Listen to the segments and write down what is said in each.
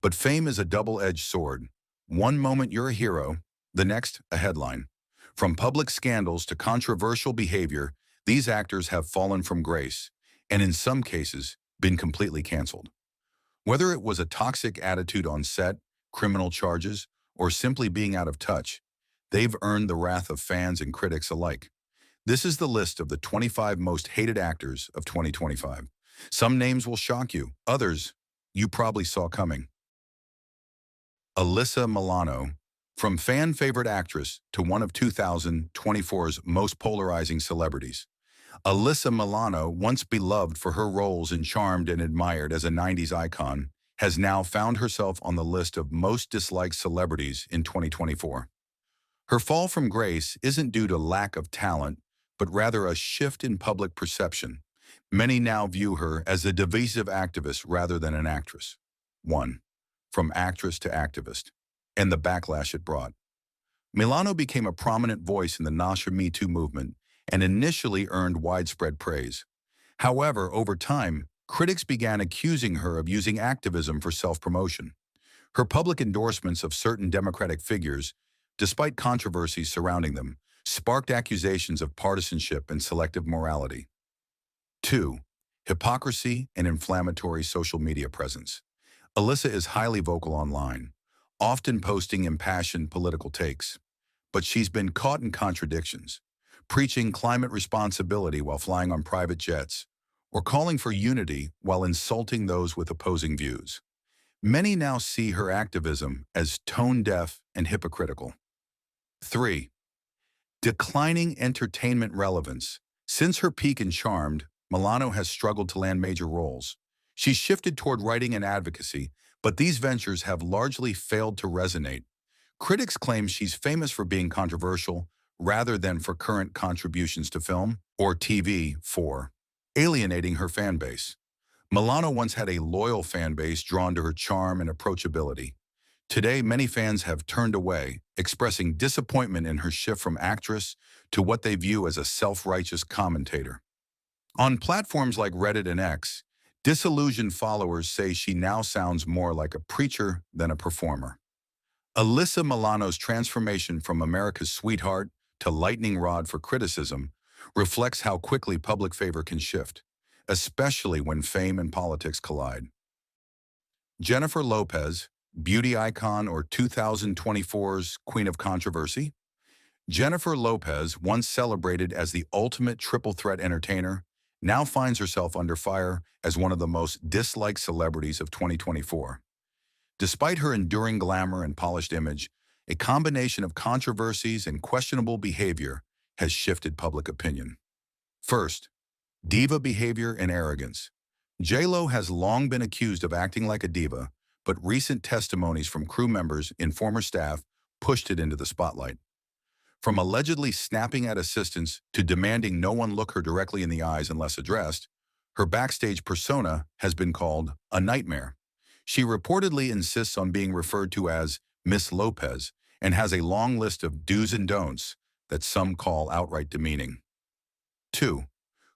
But fame is a double-edged sword. One moment you're a hero, the next a headline. From public scandals to controversial behavior, these actors have fallen from grace, and in some cases, been completely canceled. Whether it was a toxic attitude on set, criminal charges, or simply being out of touch, they've earned the wrath of fans and critics alike. This is the list of the 25 most hated actors of 2025. Some names will shock you, others you probably saw coming. Alyssa Milano, from fan-favorite actress to one of 2024's most polarizing celebrities. Alyssa Milano, once beloved for her roles in Charmed and admired as a 90s icon, has now found herself on the list of most disliked celebrities in 2024. Her fall from grace isn't due to lack of talent, but rather a shift in public perception. Many now view her as a divisive activist rather than an actress. 1. From actress to activist, and the backlash it brought. Milano became a prominent voice in the Nasha Me Too movement and initially earned widespread praise. However, over time, critics began accusing her of using activism for self-promotion. Her public endorsements of certain Democratic figures, despite controversies surrounding them, sparked accusations of partisanship and selective morality. 2. Hypocrisy and inflammatory social media presence. Alyssa is highly vocal online, often posting impassioned political takes. But she's been caught in contradictions, preaching climate responsibility while flying on private jets, or calling for unity while insulting those with opposing views. Many now see her activism as tone-deaf and hypocritical. 3. Declining entertainment relevance. Since her peak in Charmed, Milano has struggled to land major roles. She's shifted toward writing and advocacy, but these ventures have largely failed to resonate. Critics claim she's famous for being controversial rather than for current contributions to film or TV, 4. Alienating her fan base. Milano once had a loyal fan base drawn to her charm and approachability. Today, many fans have turned away, expressing disappointment in her shift from actress to what they view as a self-righteous commentator. On platforms like Reddit and X, disillusioned followers say she now sounds more like a preacher than a performer. Alyssa Milano's transformation from America's sweetheart to lightning rod for criticism reflects how quickly public favor can shift, especially when fame and politics collide. Jennifer Lopez, beauty icon or 2024's Queen of Controversy? Jennifer Lopez, once celebrated as the ultimate triple threat entertainer, now finds herself under fire as one of the most disliked celebrities of 2024. Despite her enduring glamour and polished image, a combination of controversies and questionable behavior has shifted public opinion. First, diva behavior and arrogance. J.Lo has long been accused of acting like a diva, but recent testimonies from crew members and former staff pushed it into the spotlight. From allegedly snapping at assistants to demanding no one look her directly in the eyes unless addressed, her backstage persona has been called a nightmare. She reportedly insists on being referred to as Miss Lopez and has a long list of do's and don'ts that some call outright demeaning. 2.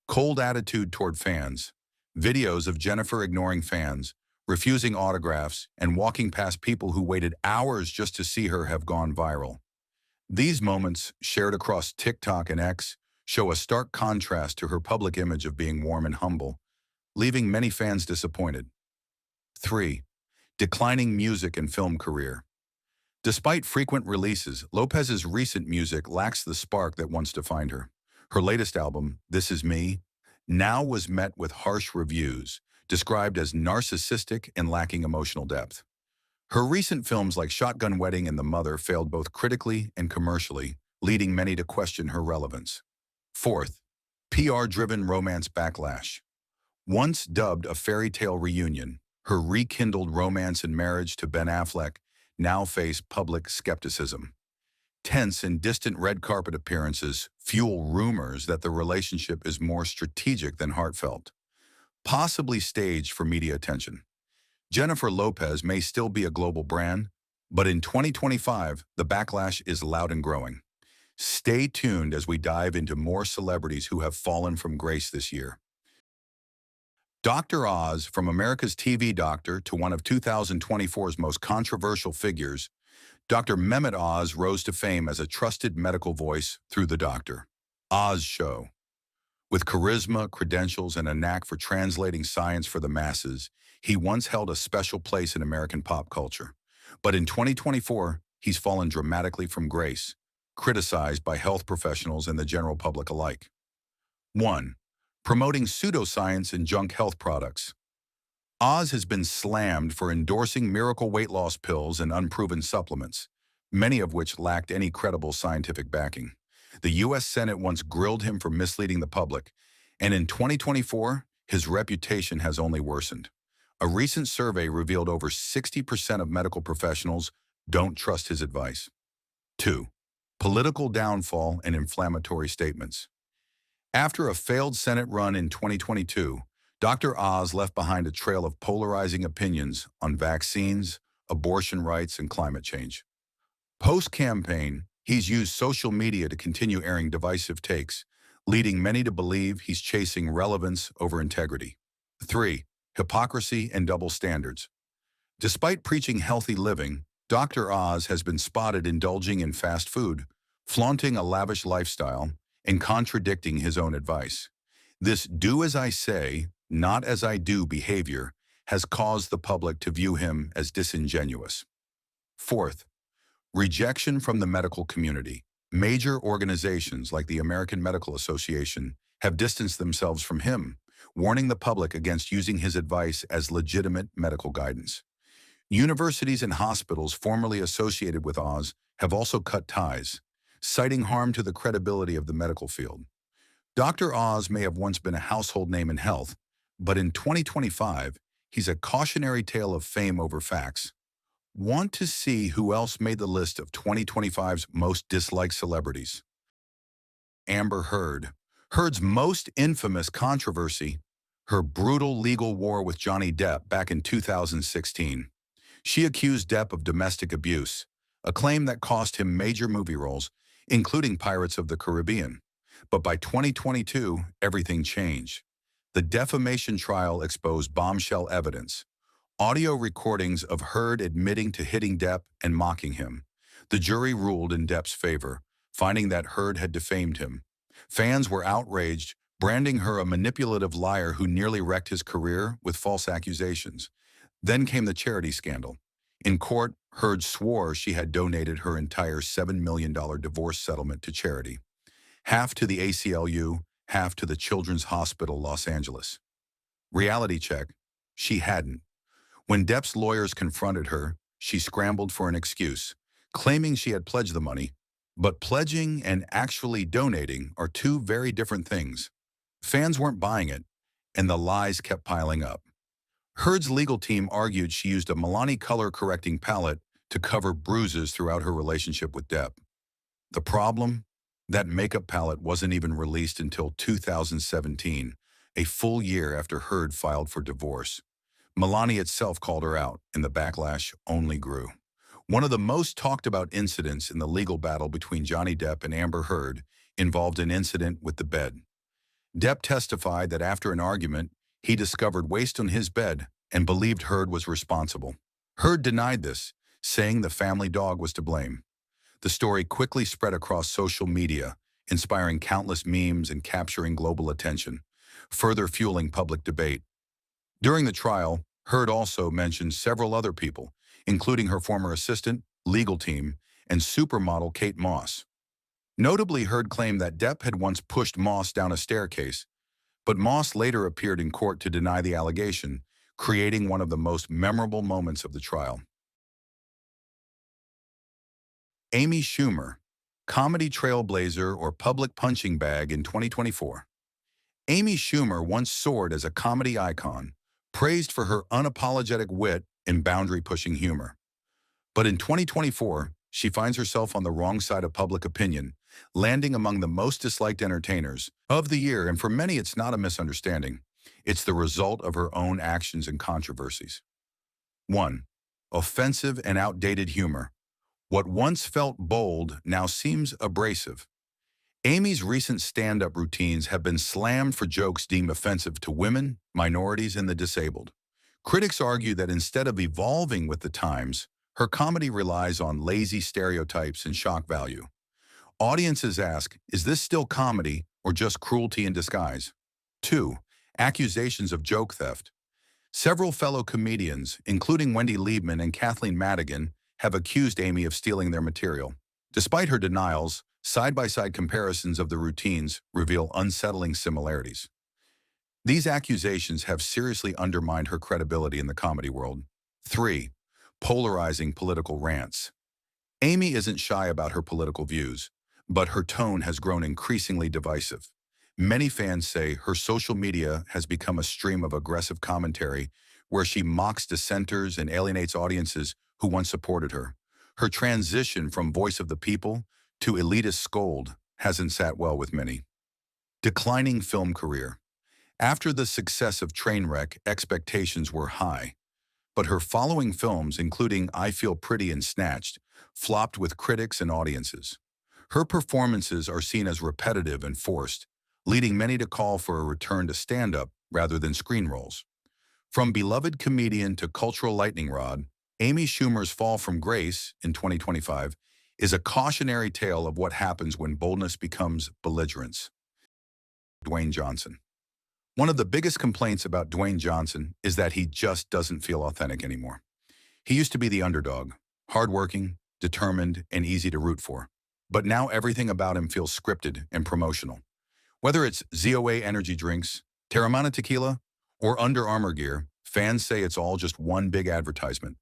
Cold attitude toward fans. Videos of Jennifer ignoring fans, refusing autographs, and walking past people who waited hours just to see her have gone viral. These moments, shared across TikTok and X, show a stark contrast to her public image of being warm and humble, leaving many fans disappointed. 3. Declining music and film career. Despite frequent releases, Lopez's recent music lacks the spark that once defined her. Her latest album, This Is Me, now was met with harsh reviews, described as narcissistic and lacking emotional depth. Her recent films like Shotgun Wedding and The Mother failed both critically and commercially, leading many to question her relevance. 4th, PR-driven romance backlash. Once dubbed a fairy tale reunion, her rekindled romance and marriage to Ben Affleck now face public skepticism. Tense and distant red carpet appearances fuel rumors that the relationship is more strategic than heartfelt, possibly staged for media attention. Jennifer Lopez may still be a global brand, but in 2025, the backlash is loud and growing. Stay tuned as we dive into more celebrities who have fallen from grace this year. Dr. Oz, from America's TV doctor to one of 2024's most controversial figures, Dr. Mehmet Oz rose to fame as a trusted medical voice through The Doctor Oz Show. With charisma, credentials, and a knack for translating science for the masses, he once held a special place in American pop culture. But in 2024, he's fallen dramatically from grace, criticized by health professionals and the general public alike. 1. Promoting pseudoscience and junk health products. Oz has been slammed for endorsing miracle weight loss pills and unproven supplements, many of which lacked any credible scientific backing. The U.S. Senate once grilled him for misleading the public, and in 2024, his reputation has only worsened. A recent survey revealed over 60% of medical professionals don't trust his advice. 2. Political downfall and inflammatory statements. After a failed Senate run in 2022, Dr. Oz left behind a trail of polarizing opinions on vaccines, abortion rights, and climate change. Post-campaign, he's used social media to continue airing divisive takes, leading many to believe he's chasing relevance over integrity. 3. Hypocrisy and double standards. Despite preaching healthy living, Dr. Oz has been spotted indulging in fast food, flaunting a lavish lifestyle, and contradicting his own advice. This do as I say, not as I do behavior has caused the public to view him as disingenuous. 4th, rejection from the medical community. Major organizations like the American Medical Association have distanced themselves from him, warning the public against using his advice as legitimate medical guidance. Universities and hospitals formerly associated with Oz have also cut ties, citing harm to the credibility of the medical field. Dr. Oz may have once been a household name in health, but in 2025, he's a cautionary tale of fame over facts. Want to see who else made the list of 2025's most disliked celebrities? Amber Heard. Heard's most infamous controversy, her brutal legal war with Johnny Depp back in 2016. She accused Depp of domestic abuse, a claim that cost him major movie roles, including Pirates of the Caribbean. But by 2022, everything changed. The defamation trial exposed bombshell evidence, audio recordings of Heard admitting to hitting Depp and mocking him. The jury ruled in Depp's favor, finding that Heard had defamed him. Fans were outraged, branding her a manipulative liar who nearly wrecked his career with false accusations. Then came the charity scandal. In court, Heard swore she had donated her entire $7 million divorce settlement to charity, half to the ACLU, half to the Children's Hospital Los Angeles. Reality check, she hadn't. When Depp's lawyers confronted her, she scrambled for an excuse, claiming she had pledged the money. But pledging and actually donating are two very different things. Fans weren't buying it, and the lies kept piling up. Heard's legal team argued she used a Milani color-correcting palette to cover bruises throughout her relationship with Depp. The problem? That makeup palette wasn't even released until 2017, a full year after Heard filed for divorce. Milani itself called her out, and the backlash only grew. One of the most talked about incidents in the legal battle between Johnny Depp and Amber Heard involved an incident with the bed. Depp testified that after an argument, he discovered waste on his bed and believed Heard was responsible. Heard denied this, saying the family dog was to blame. The story quickly spread across social media, inspiring countless memes and capturing global attention, further fueling public debate. During the trial, Heard also mentioned several other people, including her former assistant, legal team, and supermodel Kate Moss. Notably, Heard claimed that Depp had once pushed Moss down a staircase, but Moss later appeared in court to deny the allegation, creating one of the most memorable moments of the trial. Amy Schumer, comedy trailblazer or public punching bag in 2024. Amy Schumer once soared as a comedy icon, praised for her unapologetic wit and boundary-pushing humor. But in 2024, she finds herself on the wrong side of public opinion, landing among the most disliked entertainers of the year, and for many it's not a misunderstanding. It's the result of her own actions and controversies. 1. Offensive and outdated humor. What once felt bold now seems abrasive. Amy's recent stand-up routines have been slammed for jokes deemed offensive to women, minorities, and the disabled. Critics argue that instead of evolving with the times, her comedy relies on lazy stereotypes and shock value. Audiences ask, is this still comedy or just cruelty in disguise? 2. Accusations of joke theft. Several fellow comedians, including Wendy Liebman and Kathleen Madigan, have accused Amy of stealing their material. Despite her denials, side-by-side comparisons of the routines reveal unsettling similarities. These accusations have seriously undermined her credibility in the comedy world. 3. Polarizing political rants. Amy isn't shy about her political views, but her tone has grown increasingly divisive. Many fans say her social media has become a stream of aggressive commentary where she mocks dissenters and alienates audiences who once supported her. Her transition from voice of the people to elitist scold hasn't sat well with many. Declining film career. After the success of Trainwreck, expectations were high, but her following films, including I Feel Pretty and Snatched, flopped with critics and audiences. Her performances are seen as repetitive and forced, leading many to call for a return to stand-up rather than screen roles. From beloved comedian to cultural lightning rod, Amy Schumer's fall from grace in 2025 is a cautionary tale of what happens when boldness becomes belligerence. Dwayne Johnson. One of the biggest complaints about Dwayne Johnson is that he just doesn't feel authentic anymore. He used to be the underdog, hardworking, determined, and easy to root for. But now everything about him feels scripted and promotional. Whether it's ZOA energy drinks, Terramana tequila, or Under Armour gear, fans say it's all just one big advertisement.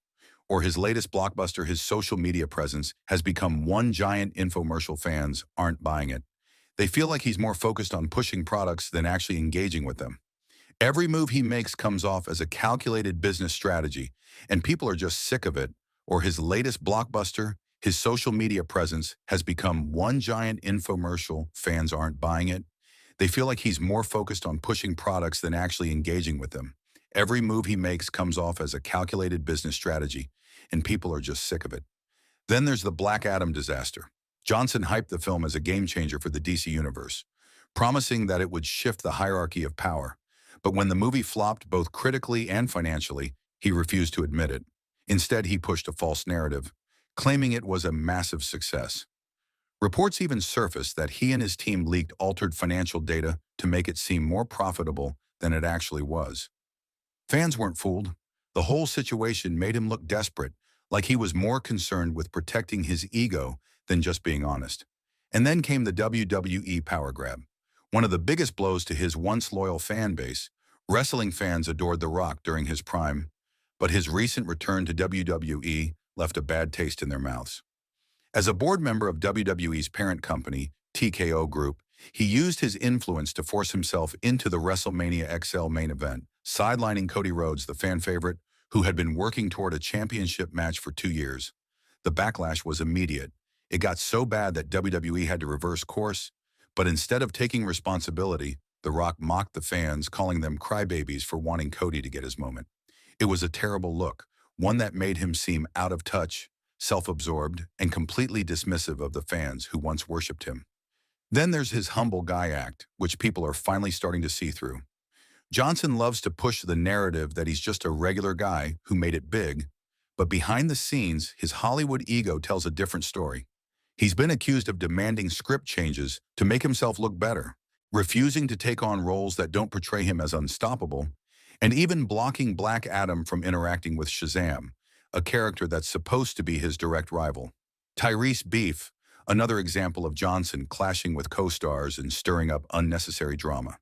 Or his latest blockbuster, his social media presence has become one giant infomercial. Fans aren't buying it. They feel like he's more focused on pushing products than actually engaging with them. Every move he makes comes off as a calculated business strategy, and people are just sick of it. Or his latest blockbuster, his social media presence has become one giant infomercial. Fans aren't buying it. They feel like he's more focused on pushing products than actually engaging with them. Every move he makes comes off as a calculated business strategy, and people are just sick of it. Then there's the Black Adam disaster. Johnson hyped the film as a game-changer for the DC Universe, promising that it would shift the hierarchy of power. But when the movie flopped both critically and financially, he refused to admit it. Instead, he pushed a false narrative, claiming it was a massive success. Reports even surfaced that he and his team leaked altered financial data to make it seem more profitable than it actually was. Fans weren't fooled. The whole situation made him look desperate, like he was more concerned with protecting his ego than just being honest. And then came the WWE power grab. One of the biggest blows to his once loyal fan base. Wrestling fans adored The Rock during his prime, but his recent return to WWE left a bad taste in their mouths. As a board member of WWE's parent company, TKO Group, he used his influence to force himself into the WrestleMania XL main event, sidelining Cody Rhodes, the fan favorite, who had been working toward a championship match for 2 years. The backlash was immediate. It got so bad that WWE had to reverse course, but instead of taking responsibility, The Rock mocked the fans, calling them crybabies for wanting Cody to get his moment. It was a terrible look, one that made him seem out of touch, self-absorbed, and completely dismissive of the fans who once worshipped him. Then there's his humble guy act, which people are finally starting to see through. Johnson loves to push the narrative that he's just a regular guy who made it big, but behind the scenes, his Hollywood ego tells a different story. He's been accused of demanding script changes to make himself look better, refusing to take on roles that don't portray him as unstoppable, and even blocking Black Adam from interacting with Shazam, a character that's supposed to be his direct rival. Tyrese Beef, another example of Johnson clashing with co-stars and stirring up unnecessary drama.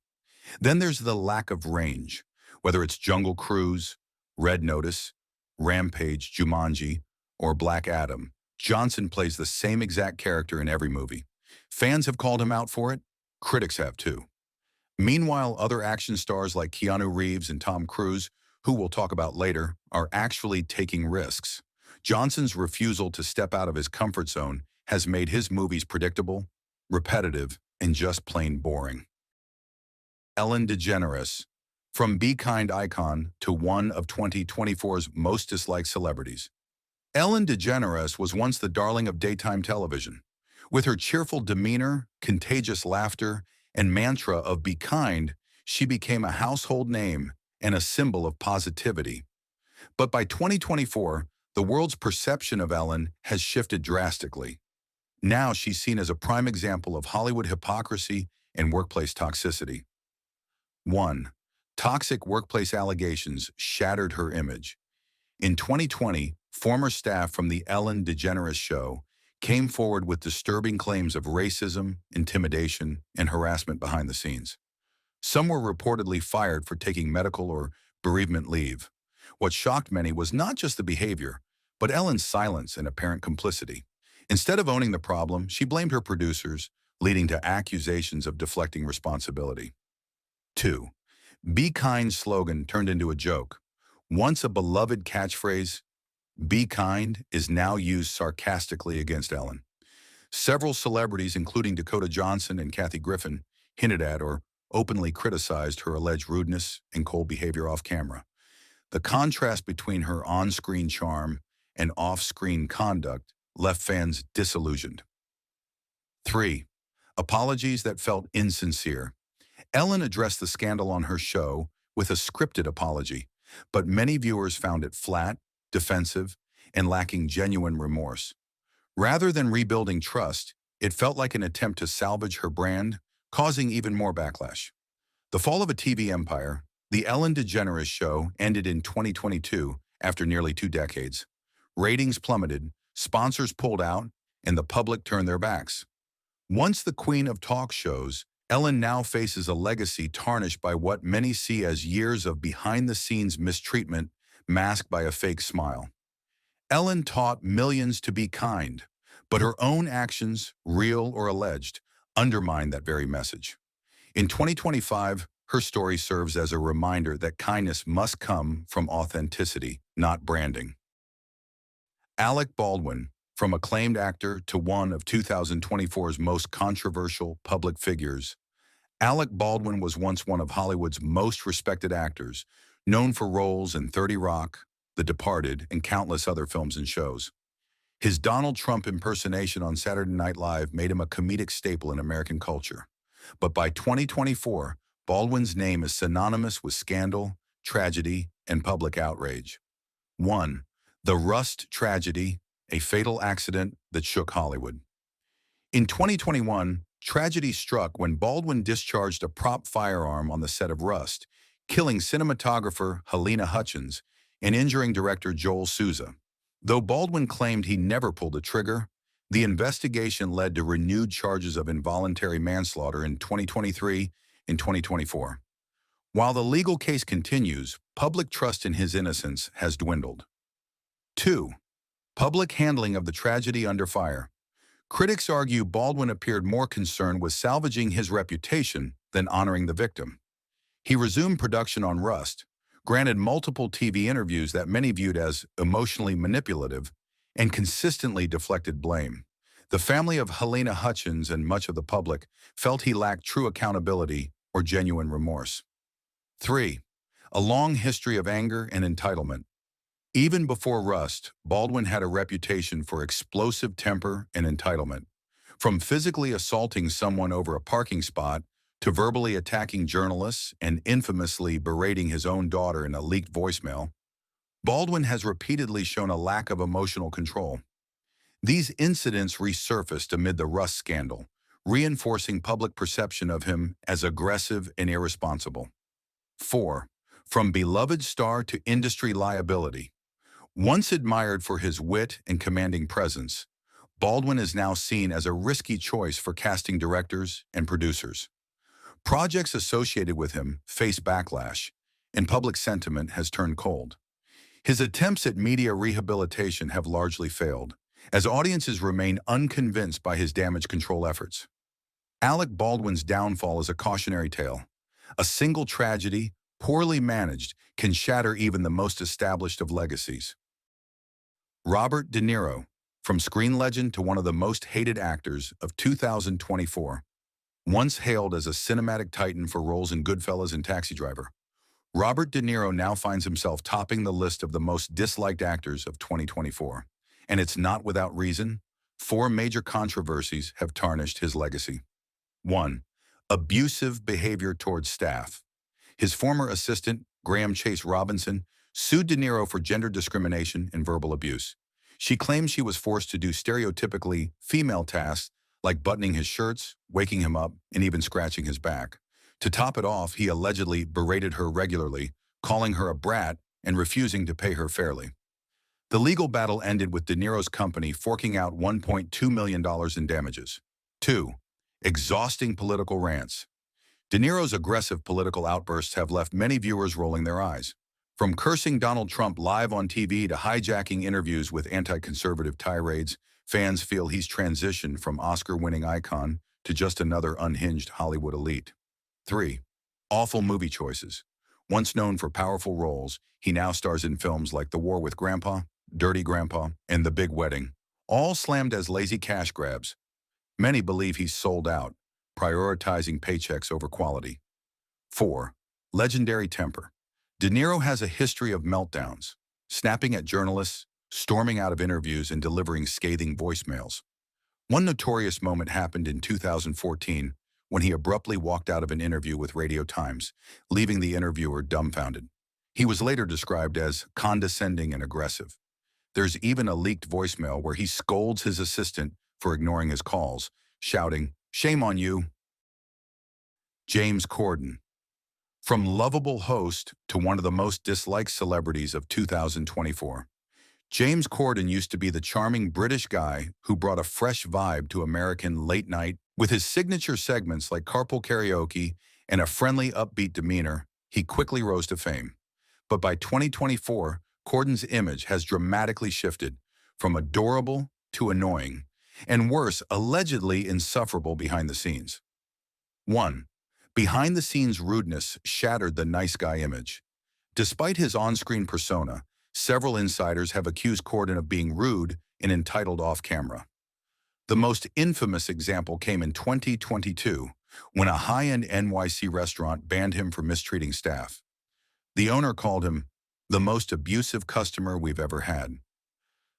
Then there's the lack of range, whether it's Jungle Cruise, Red Notice, Rampage, Jumanji, or Black Adam. Johnson plays the same exact character in every movie. Fans have called him out for it. Critics have too. Meanwhile, other action stars like Keanu Reeves and Tom Cruise, who we'll talk about later, are actually taking risks. Johnson's refusal to step out of his comfort zone has made his movies predictable, repetitive, and just plain boring. Ellen DeGeneres, from Be Kind icon to one of 2024's most disliked celebrities. Ellen DeGeneres was once the darling of daytime television. With her cheerful demeanor, contagious laughter, and mantra of "be kind," she became a household name and a symbol of positivity. But by 2024, the world's perception of Ellen has shifted drastically. Now she's seen as a prime example of Hollywood hypocrisy and workplace toxicity. 1. Toxic workplace allegations shattered her image. In 2020, former staff from the Ellen DeGeneres show came forward with disturbing claims of racism, intimidation, and harassment behind the scenes. Some were reportedly fired for taking medical or bereavement leave. What shocked many was not just the behavior, but Ellen's silence and apparent complicity. Instead of owning the problem, she blamed her producers, leading to accusations of deflecting responsibility. 2. Be kind slogan turned into a joke. Once a beloved catchphrase, "Be kind" is now used sarcastically against Ellen. Several celebrities, including Dakota Johnson and Kathy Griffin, hinted at or openly criticized her alleged rudeness and cold behavior off camera. The contrast between her on-screen charm and off-screen conduct left fans disillusioned. 3. Apologies that felt insincere. Ellen addressed the scandal on her show with a scripted apology, but many viewers found it flat, defensive, and lacking genuine remorse. Rather than rebuilding trust, it felt like an attempt to salvage her brand, causing even more backlash. The fall of a TV empire, the Ellen DeGeneres show ended in 2022 after nearly 2 decades. Ratings plummeted, sponsors pulled out, and the public turned their backs. Once the queen of talk shows, Ellen now faces a legacy tarnished by what many see as years of behind-the-scenes mistreatment masked by a fake smile. Ellen taught millions to be kind, but her own actions, real or alleged, undermine that very message. In 2025, her story serves as a reminder that kindness must come from authenticity, not branding. Alec Baldwin, from acclaimed actor to one of 2024's most controversial public figures, Alec Baldwin was once one of Hollywood's most respected actors, known for roles in 30 Rock, The Departed, and countless other films and shows. His Donald Trump impersonation on Saturday Night Live made him a comedic staple in American culture. But by 2024, Baldwin's name is synonymous with scandal, tragedy, and public outrage. 1. The Rust tragedy, a fatal accident that shook Hollywood. In 2021, tragedy struck when Baldwin discharged a prop firearm on the set of Rust, killing cinematographer Helena Hutchins and injuring director Joel Souza. Though Baldwin claimed he never pulled the trigger, the investigation led to renewed charges of involuntary manslaughter in 2023 and 2024. While the legal case continues, public trust in his innocence has dwindled. 2. Public handling of the tragedy under fire. Critics argue Baldwin appeared more concerned with salvaging his reputation than honoring the victim. He resumed production on Rust, granted multiple TV interviews that many viewed as emotionally manipulative, and consistently deflected blame. The family of Helena Hutchins and much of the public felt he lacked true accountability or genuine remorse. 3. A long history of anger and entitlement. Even before Rust, Baldwin had a reputation for explosive temper and entitlement. From physically assaulting someone over a parking spot to verbally attacking journalists and infamously berating his own daughter in a leaked voicemail, Baldwin has repeatedly shown a lack of emotional control. These incidents resurfaced amid the Rust scandal, reinforcing public perception of him as aggressive and irresponsible. 4. From beloved star to industry liability. Once admired for his wit and commanding presence, Baldwin is now seen as a risky choice for casting directors and producers. Projects associated with him face backlash, and public sentiment has turned cold. His attempts at media rehabilitation have largely failed, as audiences remain unconvinced by his damage control efforts. Alec Baldwin's downfall is a cautionary tale. A single tragedy, poorly managed, can shatter even the most established of legacies. Robert De Niro, from screen legend to one of the most hated actors of 2024, once hailed as a cinematic titan for roles in Goodfellas and Taxi Driver, Robert De Niro now finds himself topping the list of the most disliked actors of 2024. And it's not without reason. 4 major controversies have tarnished his legacy. 1. Abusive behavior towards staff. His former assistant, Graham Chase Robinson, sued De Niro for gender discrimination and verbal abuse. She claims she was forced to do stereotypically female tasks like buttoning his shirts, waking him up, and even scratching his back. To top it off, he allegedly berated her regularly, calling her a brat and refusing to pay her fairly. The legal battle ended with De Niro's company forking out $1.2 million in damages. 2. Exhausting political rants. De Niro's aggressive political outbursts have left many viewers rolling their eyes. From cursing Donald Trump live on TV to hijacking interviews with anti-conservative tirades, fans feel he's transitioned from Oscar-winning icon to just another unhinged Hollywood elite. 3. Awful movie choices. Once known for powerful roles, he now stars in films like The War with Grandpa, Dirty Grandpa, and The Big Wedding, all slammed as lazy cash grabs. Many believe he's sold out, prioritizing paychecks over quality. 4. Legendary temper. De Niro has a history of meltdowns, snapping at journalists, storming out of interviews, and delivering scathing voicemails. One notorious moment happened in 2014 when he abruptly walked out of an interview with Radio Times, leaving the interviewer dumbfounded. He was later described as condescending and aggressive. There's even a leaked voicemail where he scolds his assistant for ignoring his calls, shouting, "Shame on you." James Corden. From lovable host to one of the most disliked celebrities of 2024, James Corden used to be the charming British guy who brought a fresh vibe to American late night. With his signature segments like carpool karaoke and a friendly, upbeat demeanor, he quickly rose to fame. But by 2024, Corden's image has dramatically shifted from adorable to annoying, and worse, allegedly insufferable behind the scenes. 1. Behind-the-scenes rudeness shattered the nice guy image. Despite his on-screen persona, several insiders have accused Corden of being rude and entitled off-camera. The most infamous example came in 2022, when a high-end NYC restaurant banned him for mistreating staff. The owner called him the most abusive customer we've ever had.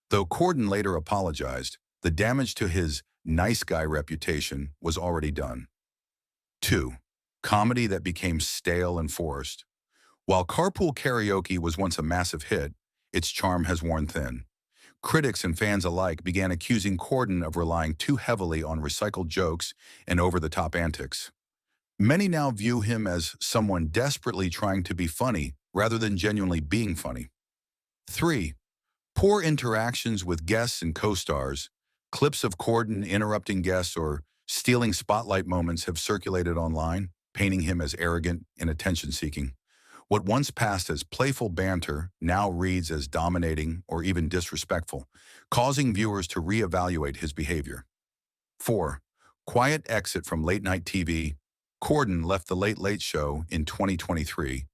Though Corden later apologized, the damage to his nice guy reputation was already done. 2. Comedy that became stale and forced. While carpool karaoke was once a massive hit, its charm has worn thin. Critics and fans alike began accusing Corden of relying too heavily on recycled jokes and over-the-top antics. Many now view him as someone desperately trying to be funny rather than genuinely being funny. 3. Poor interactions with guests and co-stars. Clips of Corden interrupting guests or stealing spotlight moments have circulated online, painting him as arrogant and attention-seeking. What once passed as playful banter now reads as dominating or even disrespectful, causing viewers to reevaluate his behavior. 4. Quiet exit from late-night TV. Corden left The Late Late Show in 2023,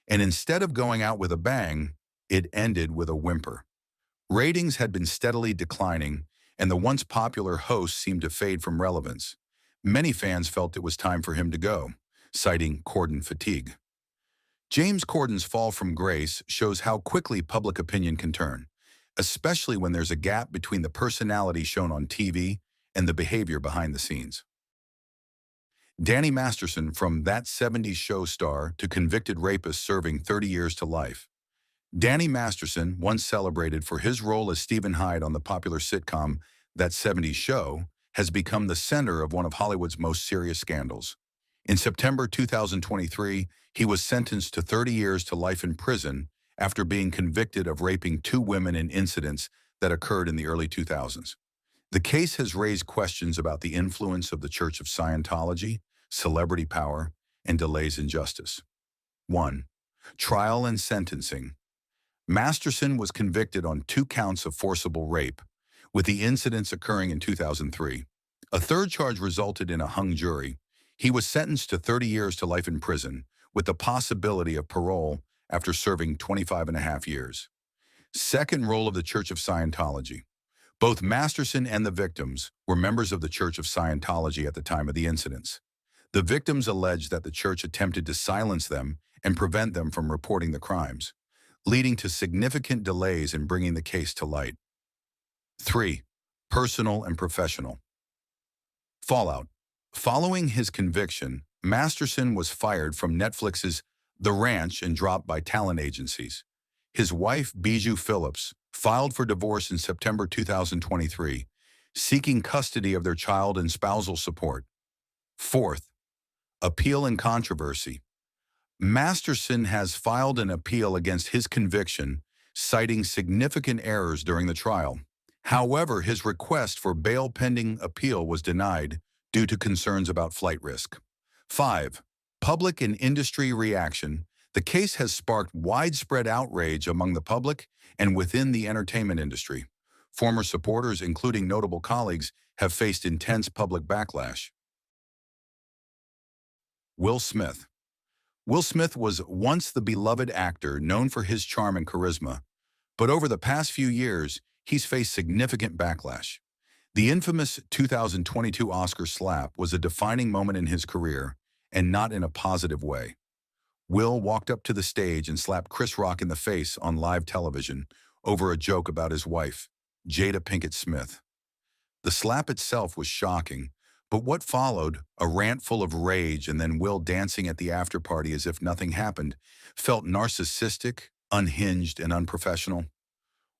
and instead of going out with a bang, it ended with a whimper. Ratings had been steadily declining, and the once popular host seemed to fade from relevance. Many fans felt it was time for him to go, citing Corden fatigue. James Corden's fall from grace shows how quickly public opinion can turn, especially when there's a gap between the personality shown on TV and the behavior behind the scenes. Danny Masterson, from That 70s Show star to convicted rapist serving 30 years to life. Danny Masterson, once celebrated for his role as Stephen Hyde on the popular sitcom That 70s Show, has become the center of one of Hollywood's most serious scandals. In September 2023, he was sentenced to 30 years to life in prison after being convicted of raping 2 women in incidents that occurred in the early 2000s. The case has raised questions about the influence of the Church of Scientology, celebrity power, and delays in justice. 1. Trial and sentencing. Masterson was convicted on 2 counts of forcible rape, with the incidents occurring in 2003. A third charge resulted in a hung jury. He was sentenced to 30 years to life in prison, with the possibility of parole after serving 25.5 years. Second role of the Church of Scientology. Both Masterson and the victims were members of the Church of Scientology at the time of the incidents. The victims alleged that the church attempted to silence them and prevent them from reporting the crimes, leading to significant delays in bringing the case to light. 3. Personal and professional. Fallout. Following his conviction, Masterson was fired from Netflix's The Ranch and dropped by talent agencies. His wife, Bijou Phillips, filed for divorce in September 2023, seeking custody of their child and spousal support. Fourth, appeal and controversy. Masterson has filed an appeal against his conviction, citing significant errors during the trial. However, his request for bail pending appeal was denied due to concerns about flight risk. 5. Public and industry reaction. The case has sparked widespread outrage among the public and within the entertainment industry. Former supporters, including notable colleagues, have faced intense public backlash. Will Smith. Will Smith was once the beloved actor known for his charm and charisma, but over the past few years, he's faced significant backlash. The infamous 2022 Oscar slap was a defining moment in his career, and not in a positive way. Will walked up to the stage and slapped Chris Rock in the face on live television over a joke about his wife, Jada Pinkett Smith. The slap itself was shocking, but what followed, a rant full of rage and then Will dancing at the after-party as if nothing happened, felt narcissistic, unhinged, and unprofessional.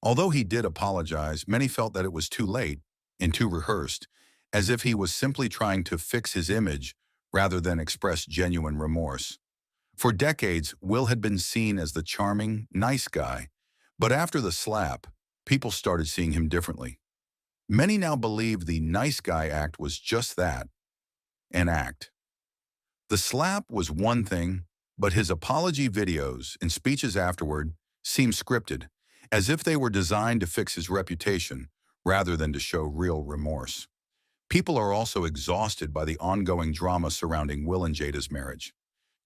Although he did apologize, many felt that it was too late and too rehearsed, as if he was simply trying to fix his image rather than express genuine remorse. For decades, Will had been seen as the charming, nice guy, but after the slap, people started seeing him differently. Many now believe the nice guy act was just that, an act. The slap was one thing, but his apology videos and speeches afterward seemed scripted, as if they were designed to fix his reputation rather than to show real remorse. People are also exhausted by the ongoing drama surrounding Will and Jada's marriage.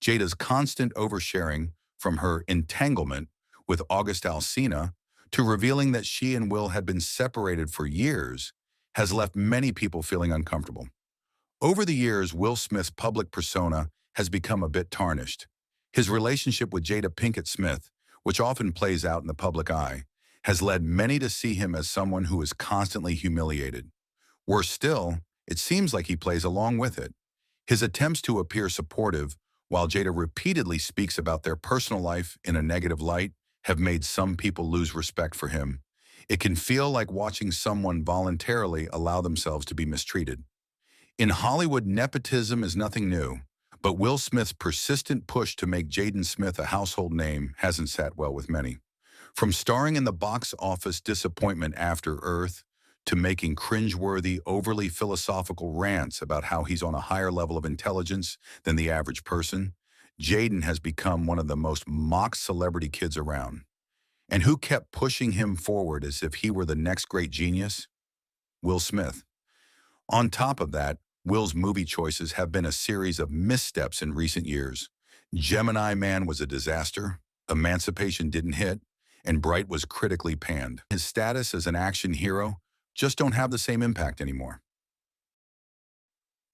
Jada's constant oversharing, from her entanglement with August Alsina to revealing that she and Will had been separated for years, has left many people feeling uncomfortable. Over the years, Will Smith's public persona has become a bit tarnished. His relationship with Jada Pinkett Smith, which often plays out in the public eye, has led many to see him as someone who is constantly humiliated. Worse still, it seems like he plays along with it. His attempts to appear supportive, while Jada repeatedly speaks about their personal life in a negative light, have made some people lose respect for him. It can feel like watching someone voluntarily allow themselves to be mistreated. In Hollywood, nepotism is nothing new, but Will Smith's persistent push to make Jaden Smith a household name hasn't sat well with many. From starring in the box office disappointment After Earth, to making cringeworthy, overly philosophical rants about how he's on a higher level of intelligence than the average person, Jaden has become one of the most mocked celebrity kids around. And who kept pushing him forward as if he were the next great genius? Will Smith. On top of that, Will's movie choices have been a series of missteps in recent years. Gemini Man was a disaster, Emancipation didn't hit, and Bright was critically panned. His status as an action hero just don't have the same impact anymore.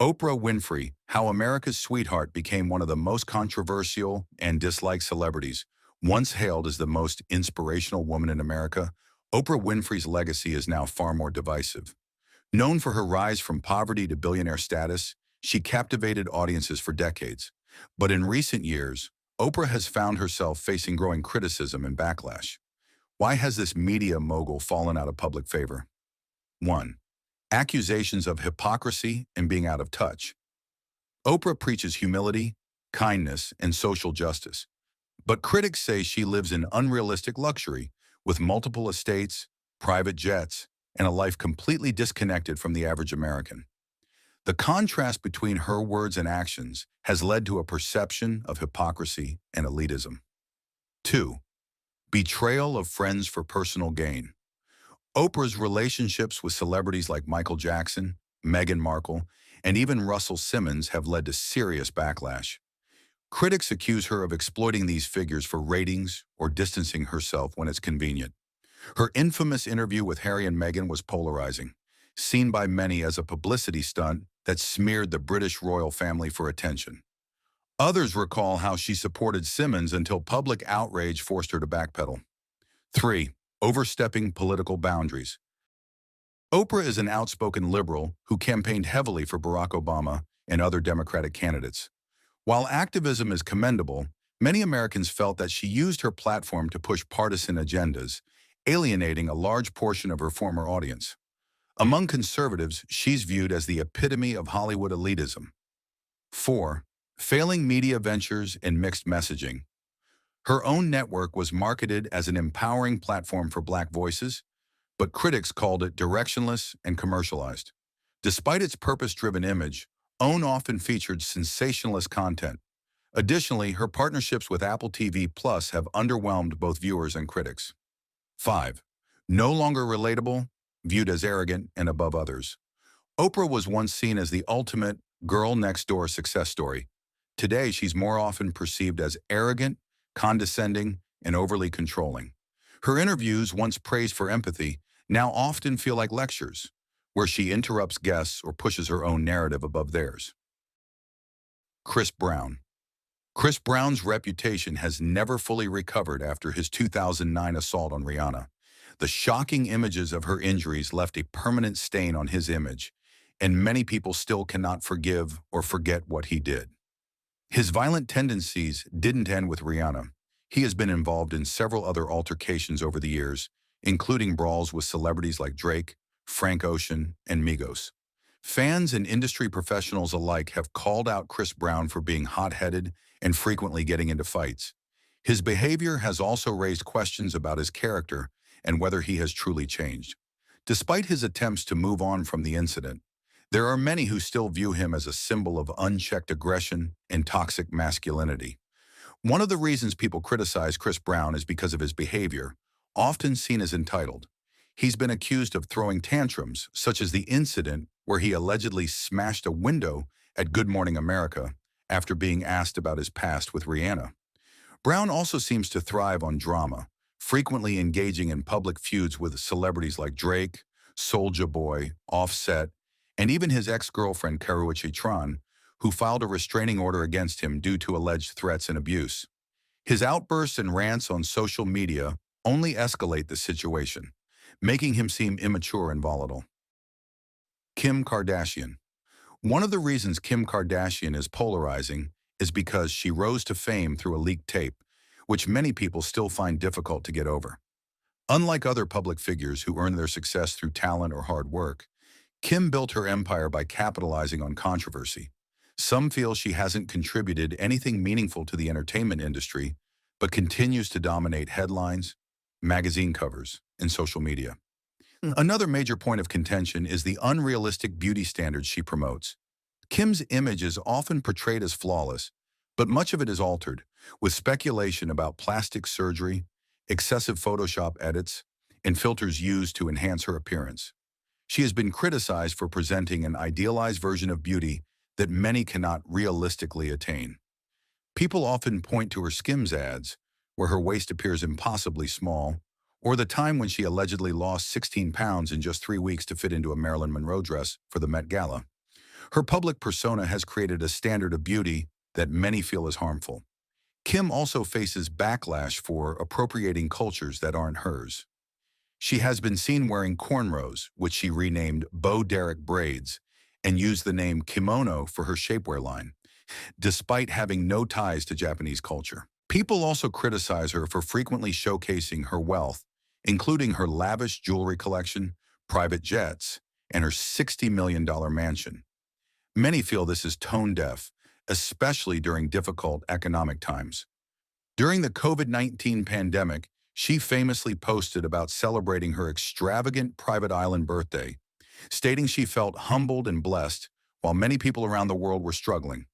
Oprah Winfrey, how America's sweetheart became one of the most controversial and disliked celebrities. Once hailed as the most inspirational woman in America, Oprah Winfrey's legacy is now far more divisive. Known for her rise from poverty to billionaire status, she captivated audiences for decades. But in recent years, Oprah has found herself facing growing criticism and backlash. Why has this media mogul fallen out of public favor? 1. Accusations of hypocrisy and being out of touch. Oprah preaches humility, kindness, and social justice. But critics say she lives in unrealistic luxury, with multiple estates, private jets, and a life completely disconnected from the average American. The contrast between her words and actions has led to a perception of hypocrisy and elitism. 2. Betrayal of friends for personal gain. Oprah's relationships with celebrities like Michael Jackson, Meghan Markle, and even Russell Simmons have led to serious backlash. Critics accuse her of exploiting these figures for ratings or distancing herself when it's convenient. Her infamous interview with Harry and Meghan was polarizing, seen by many as a publicity stunt that smeared the British royal family for attention. Others recall how she supported Simmons until public outrage forced her to backpedal. 3. Overstepping political boundaries. Oprah is an outspoken liberal who campaigned heavily for Barack Obama and other Democratic candidates. While activism is commendable, many Americans felt that she used her platform to push partisan agendas, alienating a large portion of her former audience. Among conservatives, she's viewed as the epitome of Hollywood elitism. 4. Failing media ventures and mixed messaging. Her own network was marketed as an empowering platform for Black voices, but critics called it directionless and commercialized. Despite its purpose-driven image, OWN often featured sensationalist content. Additionally, her partnerships with Apple TV Plus have underwhelmed both viewers and critics. 5. No longer relatable, viewed as arrogant and above others. Oprah was once seen as the ultimate girl next door success story. Today, she's more often perceived as arrogant, condescending, and overly controlling. Her interviews, once praised for empathy, now often feel like lectures, where she interrupts guests or pushes her own narrative above theirs. Chris Brown. Chris Brown's reputation has never fully recovered after his 2009 assault on Rihanna. The shocking images of her injuries left a permanent stain on his image, and many people still cannot forgive or forget what he did. His violent tendencies didn't end with Rihanna. He has been involved in several other altercations over the years, including brawls with celebrities like Drake, Franco, and Migos. Fans and industry professionals alike have called out Chris Brown for being hot-headed and frequently getting into fights. His behavior has also raised questions about his character and whether he has truly changed. Despite his attempts to move on from the incident, there are many who still view him as a symbol of unchecked aggression and toxic masculinity. One of the reasons people criticize Chris Brown is because of his behavior, often seen as entitled. He's been accused of throwing tantrums, such as the incident where he allegedly smashed a window at Good Morning America after being asked about his past with Rihanna. Brown also seems to thrive on drama, frequently engaging in public feuds with celebrities like Drake, Soulja Boy, Offset, and even his ex-girlfriend Karrueche Tran, who filed a restraining order against him due to alleged threats and abuse. His outbursts and rants on social media only escalate the situation, making him seem immature and volatile. Kim Kardashian. One of the reasons Kim Kardashian is polarizing is because she rose to fame through a leaked tape, which many people still find difficult to get over. Unlike other public figures who earn their success through talent or hard work, Kim built her empire by capitalizing on controversy. Some feel she hasn't contributed anything meaningful to the entertainment industry, but continues to dominate headlines, magazine covers, and social media. Another major point of contention is the unrealistic beauty standards she promotes. Kim's image is often portrayed as flawless, but much of it is altered, with speculation about plastic surgery, excessive Photoshop edits, and filters used to enhance her appearance. She has been criticized for presenting an idealized version of beauty that many cannot realistically attain. People often point to her Skims ads, where her waist appears impossibly small, or the time when she allegedly lost 16 pounds in just 3 weeks to fit into a Marilyn Monroe dress for the Met Gala. Her public persona has created a standard of beauty that many feel is harmful. Kim also faces backlash for appropriating cultures that aren't hers. She has been seen wearing cornrows, which she renamed Bo Derek braids, and used the name kimono for her shapewear line, despite having no ties to Japanese culture. People also criticize her for frequently showcasing her wealth, including her lavish jewelry collection, private jets, and her $60 million mansion. Many feel this is tone-deaf, especially during difficult economic times. During the COVID-19 pandemic, she famously posted about celebrating her extravagant private island birthday, stating she felt humbled and blessed while many people around the world were struggling.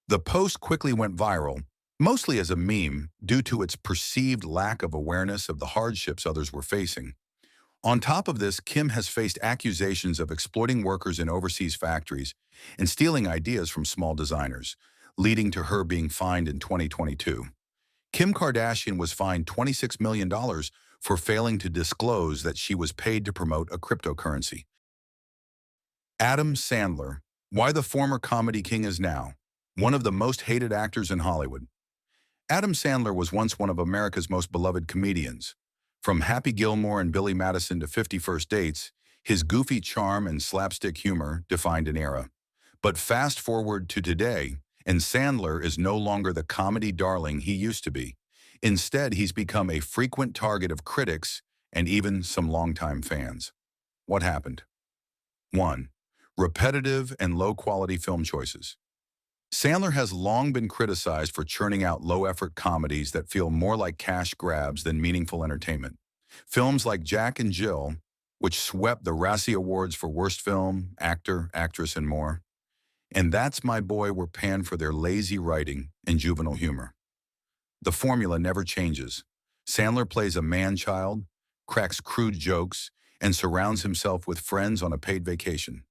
The post quickly went viral, mostly as a meme due to its perceived lack of awareness of the hardships others were facing. On top of this, Kim has faced accusations of exploiting workers in overseas factories and stealing ideas from small designers, leading to her being fined in 2022. Kim Kardashian was fined $26 million for failing to disclose that she was paid to promote a cryptocurrency. Adam Sandler, why the former comedy king is now one of the most hated actors in Hollywood. Adam Sandler was once one of America's most beloved comedians. From Happy Gilmore and Billy Madison to 50 First Dates, His goofy charm and slapstick humor defined an era. But fast forward to today, and Sandler is no longer the comedy darling he used to be. Instead, he's become a frequent target of critics and even some longtime fans. What happened? 1. Repetitive and low-quality film choices. Sandler has long been criticized for churning out low-effort comedies that feel more like cash grabs than meaningful entertainment. Films like Jack and Jill, which swept the Razzie Awards for Worst Film, Actor, Actress, and more, and That's My Boy were panned for their lazy writing and juvenile humor. The formula never changes. Sandler plays a man-child, cracks crude jokes, and surrounds himself with friends on a paid vacation.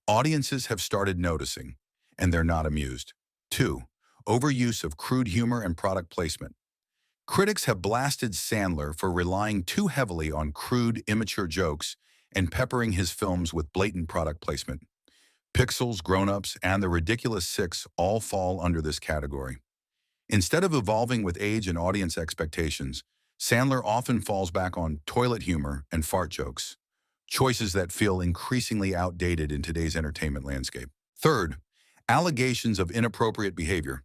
Audiences have started noticing, and they're not amused. 2. Overuse of crude humor and product placement. Critics have blasted Sandler for relying too heavily on crude, immature jokes and peppering his films with blatant product placement. Pixels, Grown-Ups, and The Ridiculous Six all fall under this category. Instead of evolving with age and audience expectations, Sandler often falls back on toilet humor and fart jokes, choices that feel increasingly outdated in today's entertainment landscape. 3rd, allegations of inappropriate behavior.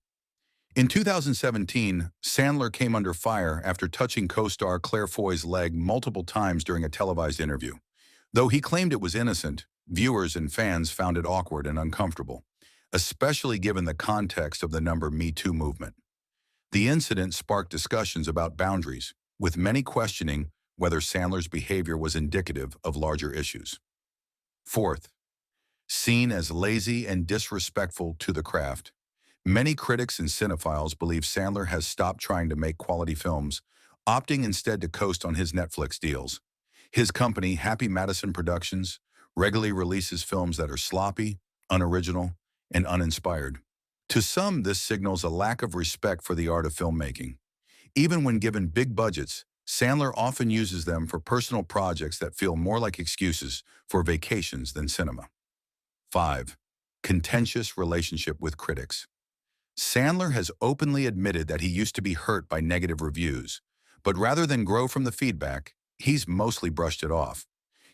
In 2017, Sandler came under fire after touching co-star Claire Foy's leg multiple times during a televised interview. Though he claimed it was innocent, viewers and fans found it awkward and uncomfortable, especially given the context of the Me Too movement. The incident sparked discussions about boundaries, with many questioning whether Sandler's behavior was indicative of larger issues. 4th, seen as lazy and disrespectful to the craft. Many critics and cinephiles believe Sandler has stopped trying to make quality films, opting instead to coast on his Netflix deals. His company, Happy Madison Productions, regularly releases films that are sloppy, unoriginal, and uninspired. To some, this signals a lack of respect for the art of filmmaking. Even when given big budgets, Sandler often uses them for personal projects that feel more like excuses for vacations than cinema. 5. Contentious relationship with critics. Sandler has openly admitted that he used to be hurt by negative reviews, but rather than grow from the feedback, he's mostly brushed it off.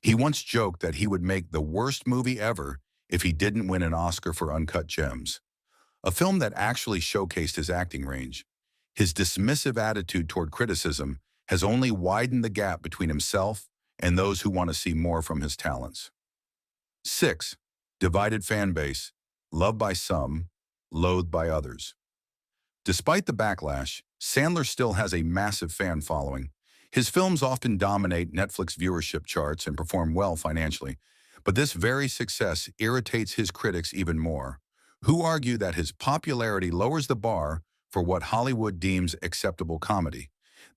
He once joked that he would make the worst movie ever if he didn't win an Oscar for Uncut Gems, a film that actually showcased his acting range. His dismissive attitude toward criticism has only widened the gap between himself and those who want to see more from his talents. 6. Divided fan base, loved by some, loathed by others. Despite the backlash, Sandler still has a massive fan following. His films often dominate Netflix viewership charts and perform well financially, but this very success irritates his critics even more, who argue that his popularity lowers the bar for what Hollywood deems acceptable comedy.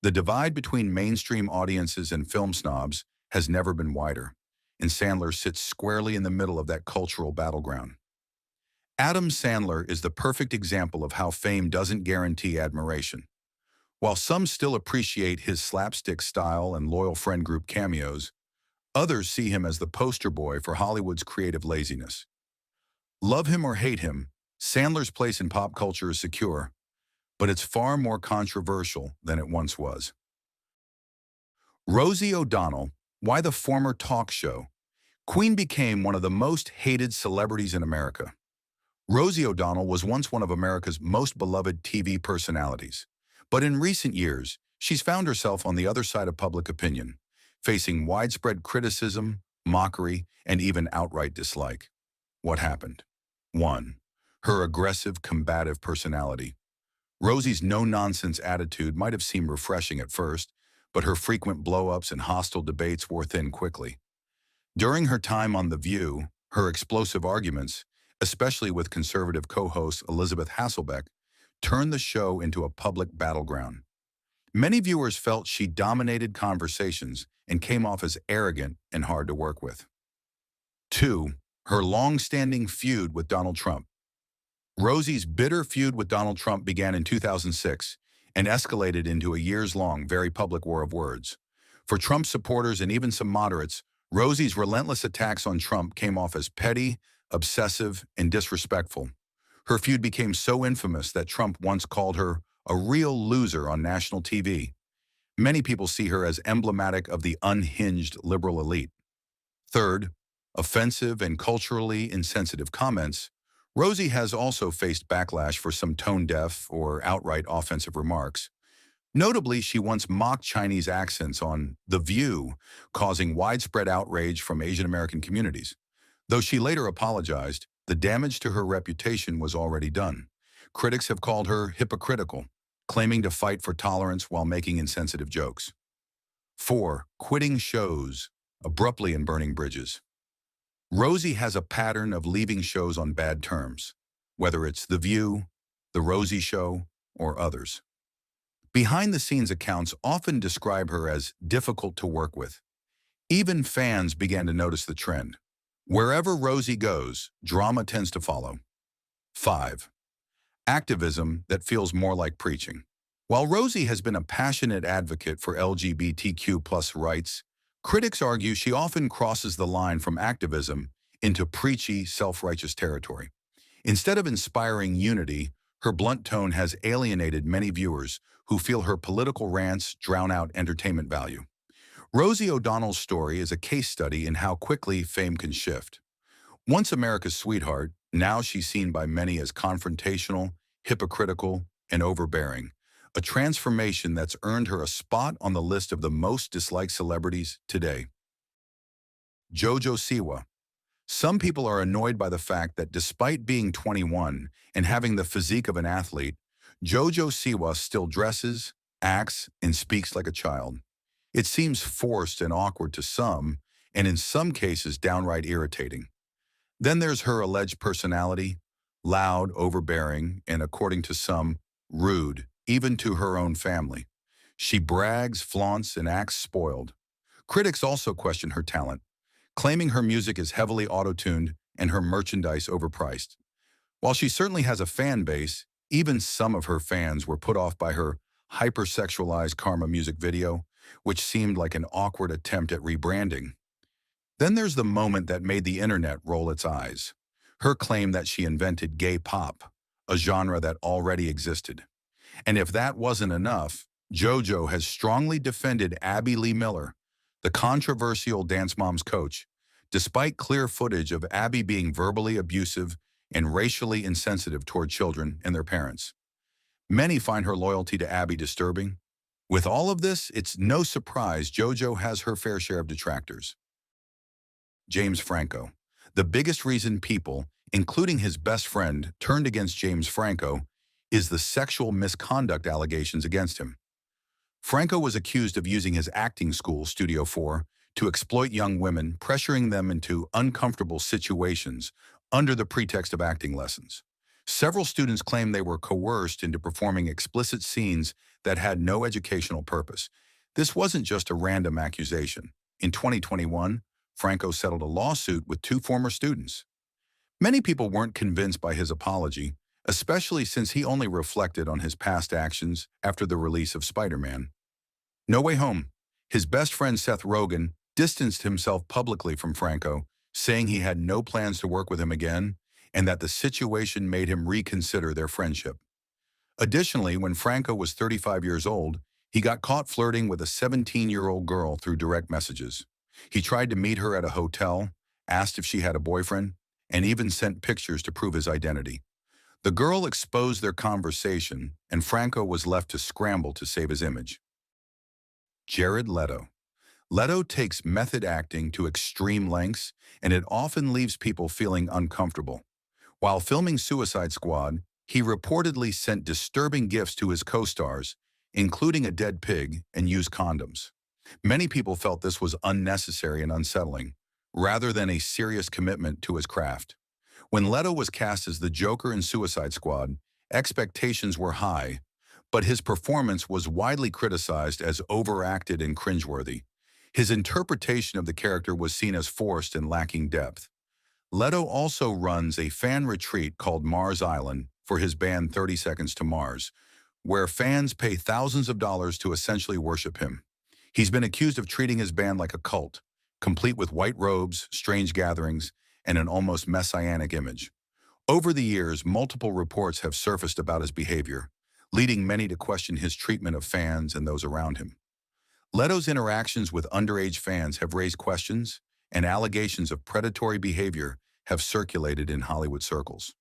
The divide between mainstream audiences and film snobs has never been wider, and Sandler sits squarely in the middle of that cultural battleground. Adam Sandler is the perfect example of how fame doesn't guarantee admiration. While some still appreciate his slapstick style and loyal friend group cameos, others see him as the poster boy for Hollywood's creative laziness. Love him or hate him, Sandler's place in pop culture is secure, but it's far more controversial than it once was. Rosie O'Donnell, why the former talk show queen became one of the most hated celebrities in America. Rosie O'Donnell was once one of America's most beloved TV personalities, but in recent years, she's found herself on the other side of public opinion, facing widespread criticism, mockery, and even outright dislike. What happened? 1. Her aggressive, combative personality. Rosie's no-nonsense attitude might have seemed refreshing at first, but her frequent blow-ups and hostile debates wore thin quickly. During her time on The View, her explosive arguments, especially with conservative co-host Elizabeth Hasselbeck, turned the show into a public battleground. Many viewers felt she dominated conversations and came off as arrogant and hard to work with. 2. Her long-standing feud with Donald Trump. Rosie's bitter feud with Donald Trump began in 2006 and escalated into a years-long, very public war of words. For Trump supporters and even some moderates, Rosie's relentless attacks on Trump came off as petty, obsessive, and disrespectful. Her feud became so infamous that Trump once called her a real loser on national TV. Many people see her as emblematic of the unhinged liberal elite. Third, offensive and culturally insensitive comments. Rosie has also faced backlash for some tone-deaf or outright offensive remarks. Notably, she once mocked Chinese accents on The View, causing widespread outrage from Asian American communities. Though she later apologized, the damage to her reputation was already done. Critics have called her hypocritical, claiming to fight for tolerance while making insensitive jokes. 4. Quitting shows abruptly and burning bridges. Rosie has a pattern of leaving shows on bad terms, whether it's The View, The Rosie Show, or others. Behind-the-scenes accounts often describe her as difficult to work with. Even fans began to notice the trend. Wherever Rosie goes, drama tends to follow. 5. Activism that feels more like preaching. While Rosie has been a passionate advocate for LGBTQ+ rights, critics argue she often crosses the line from activism into preachy, self-righteous territory. Instead of inspiring unity, her blunt tone has alienated many viewers who feel her political rants drown out entertainment value. Rosie O'Donnell's story is a case study in how quickly fame can shift. Once America's sweetheart, now she's seen by many as confrontational, hypocritical, and overbearing, a transformation that's earned her a spot on the list of the most disliked celebrities today. Jojo Siwa. Some people are annoyed by the fact that despite being 21 and having the physique of an athlete, Jojo Siwa still dresses, acts, and speaks like a child. It seems forced and awkward to some, and in some cases downright irritating. Then there's her alleged personality, loud, overbearing, and according to some, rude, even to her own family. She brags, flaunts, and acts spoiled. Critics also question her talent, claiming her music is heavily auto-tuned and her merchandise overpriced. While she certainly has a fan base, even some of her fans were put off by her hypersexualized Karma music video, which seemed like an awkward attempt at rebranding. Then there's the moment that made the internet roll its eyes. Her claim that she invented gay pop, a genre that already existed. And if that wasn't enough, JoJo has strongly defended Abby Lee Miller, the controversial Dance Moms coach, despite clear footage of Abby being verbally abusive and racially insensitive toward children and their parents. Many find her loyalty to Abby disturbing. With all of this, it's no surprise JoJo has her fair share of detractors. James Franco. The biggest reason people, including his best friend, turned against James Franco is the sexual misconduct allegations against him. Franco was accused of using his acting school, Studio 4, to exploit young women, pressuring them into uncomfortable situations under the pretext of acting lessons. Several students claimed they were coerced into performing explicit scenes that had no educational purpose. This wasn't just a random accusation. In 2021, Franco settled a lawsuit with 2 former students. Many people weren't convinced by his apology, especially since he only reflected on his past actions after the release of Spider-Man. No Way Home. His best friend Seth Rogen distanced himself publicly from Franco, saying he had no plans to work with him again and that the situation made him reconsider their friendship. Additionally, when Franco was 35 years old, he got caught flirting with a 17-year-old girl through direct messages. He tried to meet her at a hotel, asked if she had a boyfriend, and even sent pictures to prove his identity. The girl exposed their conversation, and Franco was left to scramble to save his image. Jared Leto. Leto takes method acting to extreme lengths, and it often leaves people feeling uncomfortable. While filming Suicide Squad, he reportedly sent disturbing gifts to his co-stars, including a dead pig and used condoms. Many people felt this was unnecessary and unsettling, rather than a serious commitment to his craft. When Leto was cast as the Joker in Suicide Squad, expectations were high, but his performance was widely criticized as overacted and cringeworthy. His interpretation of the character was seen as forced and lacking depth. Leto also runs a fan retreat called Mars Island for his band 30 Seconds to Mars, where fans pay thousands of dollars to essentially worship him. He's been accused of treating his band like a cult, complete with white robes, strange gatherings, and an almost messianic image. Over the years, multiple reports have surfaced about his behavior, leading many to question his treatment of fans and those around him. Leto's interactions with underage fans have raised questions, and allegations of predatory behavior have circulated in Hollywood circles.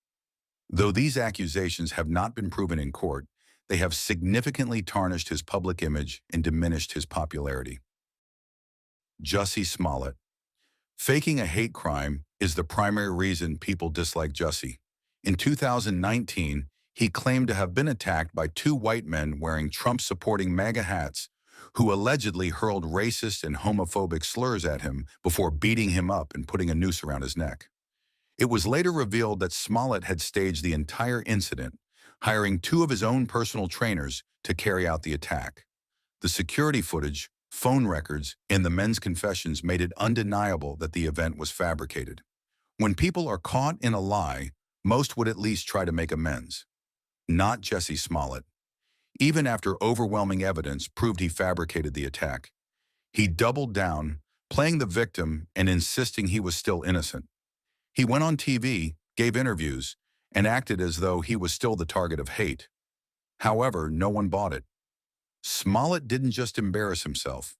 Though these accusations have not been proven in court, they have significantly tarnished his public image and diminished his popularity. Jussie Smollett. Faking a hate crime is the primary reason people dislike Jussie. In 2019, he claimed to have been attacked by two white men wearing Trump-supporting MAGA hats who allegedly hurled racist and homophobic slurs at him before beating him up and putting a noose around his neck. It was later revealed that Smollett had staged the entire incident, hiring two of his own personal trainers to carry out the attack. The security footage, phone records, and the men's confessions made it undeniable that the event was fabricated. When people are caught in a lie, most would at least try to make amends. Not Jussie Smollett. Even after overwhelming evidence proved he fabricated the attack, he doubled down, playing the victim and insisting he was still innocent. He went on TV, gave interviews, and acted as though he was still the target of hate. However, no one bought it. Smollett didn't just embarrass himself.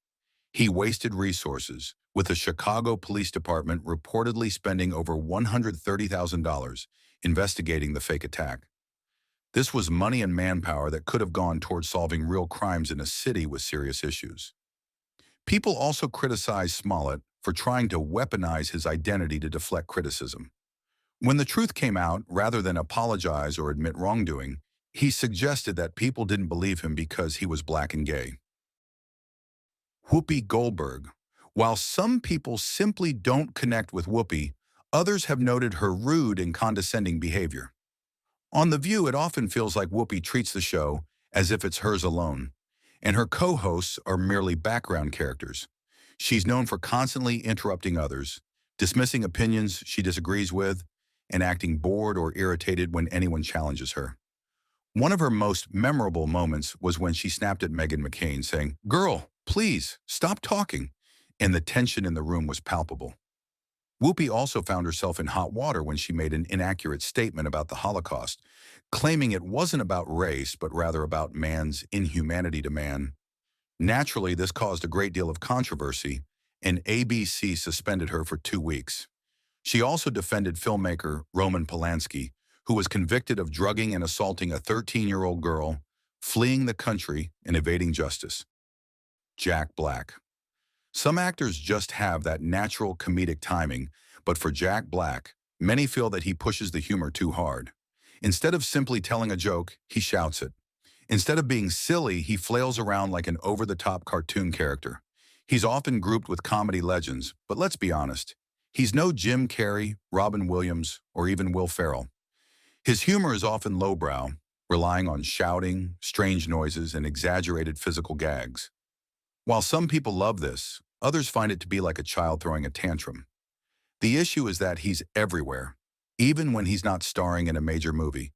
He wasted resources, with the Chicago Police Department reportedly spending over $130,000 investigating the fake attack. This was money and manpower that could have gone towards solving real crimes in a city with serious issues. People also criticized Smollett for trying to weaponize his identity to deflect criticism. When the truth came out, rather than apologize or admit wrongdoing, he suggested that people didn't believe him because he was black and gay. Whoopi Goldberg. While some people simply don't connect with Whoopi, others have noted her rude and condescending behavior. On The View, it often feels like Whoopi treats the show as if it's hers alone, and her co-hosts are merely background characters. She's known for constantly interrupting others, dismissing opinions she disagrees with, and acting bored or irritated when anyone challenges her. One of her most memorable moments was when she snapped at Meghan McCain, saying, "Girl, please, stop talking," and the tension in the room was palpable. Whoopi also found herself in hot water when she made an inaccurate statement about the Holocaust, claiming it wasn't about race, but rather about man's inhumanity to man. Naturally, this caused a great deal of controversy, and ABC suspended her for 2 weeks. She also defended filmmaker Roman Polanski, who was convicted of drugging and assaulting a 13-year-old girl, fleeing the country and evading justice. Jack Black. Some actors just have that natural comedic timing, but for Jack Black, many feel that he pushes the humor too hard. Instead of simply telling a joke, he shouts it. Instead of being silly, he flails around like an over-the-top cartoon character. He's often grouped with comedy legends, but let's be honest, he's no Jim Carrey, Robin Williams, or even Will Ferrell. His humor is often lowbrow, relying on shouting, strange noises, and exaggerated physical gags. While some people love this, others find it to be like a child throwing a tantrum. The issue is that he's everywhere, even when he's not starring in a major movie.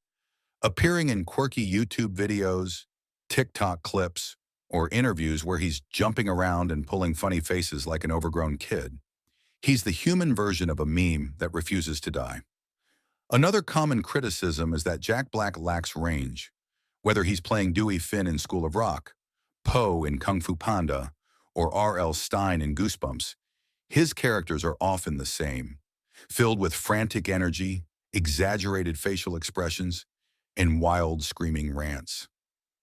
Appearing in quirky YouTube videos, TikTok clips, or interviews where he's jumping around and pulling funny faces like an overgrown kid. He's the human version of a meme that refuses to die. Another common criticism is that Jack Black lacks range. Whether he's playing Dewey Finn in School of Rock, Poe in Kung Fu Panda, or R.L. Stine in Goosebumps, his characters are often the same, filled with frantic energy, exaggerated facial expressions, and wild screaming rants.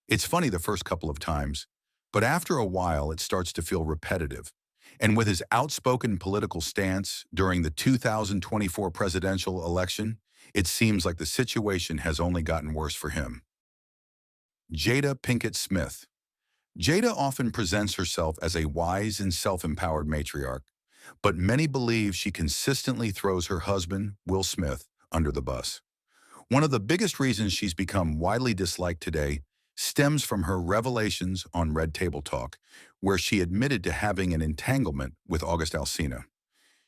It's funny the first couple of times, but after a while it starts to feel repetitive. And with his outspoken political stance during the 2024 presidential election, it seems like the situation has only gotten worse for him. Jada Pinkett Smith. Jada often presents herself as a wise and self-empowered matriarch, but many believe she consistently throws her husband, Will Smith, under the bus. One of the biggest reasons she's become widely disliked today stems from her revelations on Red Table Talk, where she admitted to having an entanglement with August Alsina.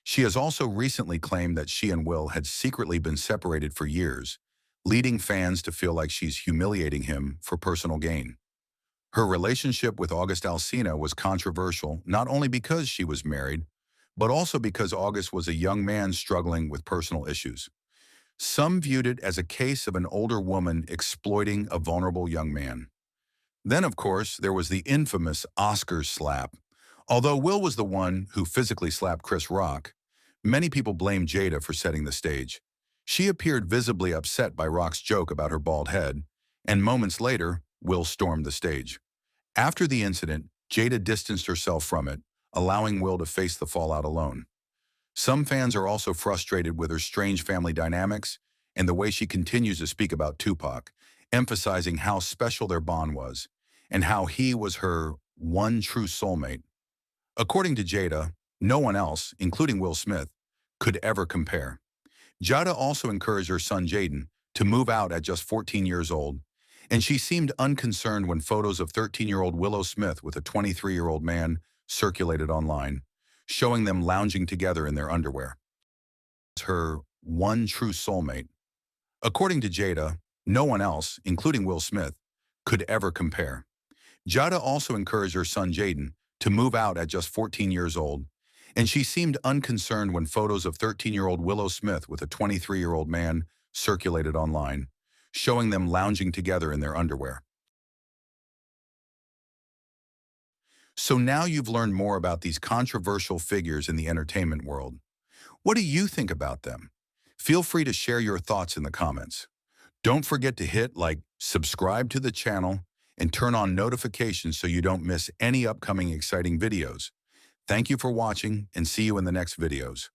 She has also recently claimed that she and Will had secretly been separated for years, leading fans to feel like she's humiliating him for personal gain. Her relationship with August Alsina was controversial not only because she was married, but also because August was a young man struggling with personal issues. Some viewed it as a case of an older woman exploiting a vulnerable young man. Then, of course, there was the infamous Oscars slap. Although Will was the one who physically slapped Chris Rock, many people blame Jada for setting the stage. She appeared visibly upset by Rock's joke about her bald head, and moments later, Will stormed the stage. After the incident, Jada distanced herself from it, allowing Will to face the fallout alone. Some fans are also frustrated with her strange family dynamics and the way she continues to speak about Tupac, emphasizing how special their bond was and how he was her one true soulmate. According to Jada, no one else, including Will Smith, could ever compare. Jada also encouraged her son Jaden to move out at just 14 years old, and she seemed unconcerned when photos of 13-year-old Willow Smith with a 23-year-old man circulated online, showing them lounging together in their underwear. Her one true soulmate. According to Jada, no one else, including Will Smith, could ever compare. Jada also encouraged her son Jaden to move out at just 14 years old, and she seemed unconcerned when photos of 13-year-old Willow Smith with a 23-year-old man circulated online, showing them lounging together in their underwear. So now you've learned more about these controversial figures in the entertainment world. What do you think about them? Feel free to share your thoughts in the comments. Don't forget to hit like, subscribe to the channel, and turn on notifications so you don't miss any upcoming exciting videos. Thank you for watching, and see you in the next videos.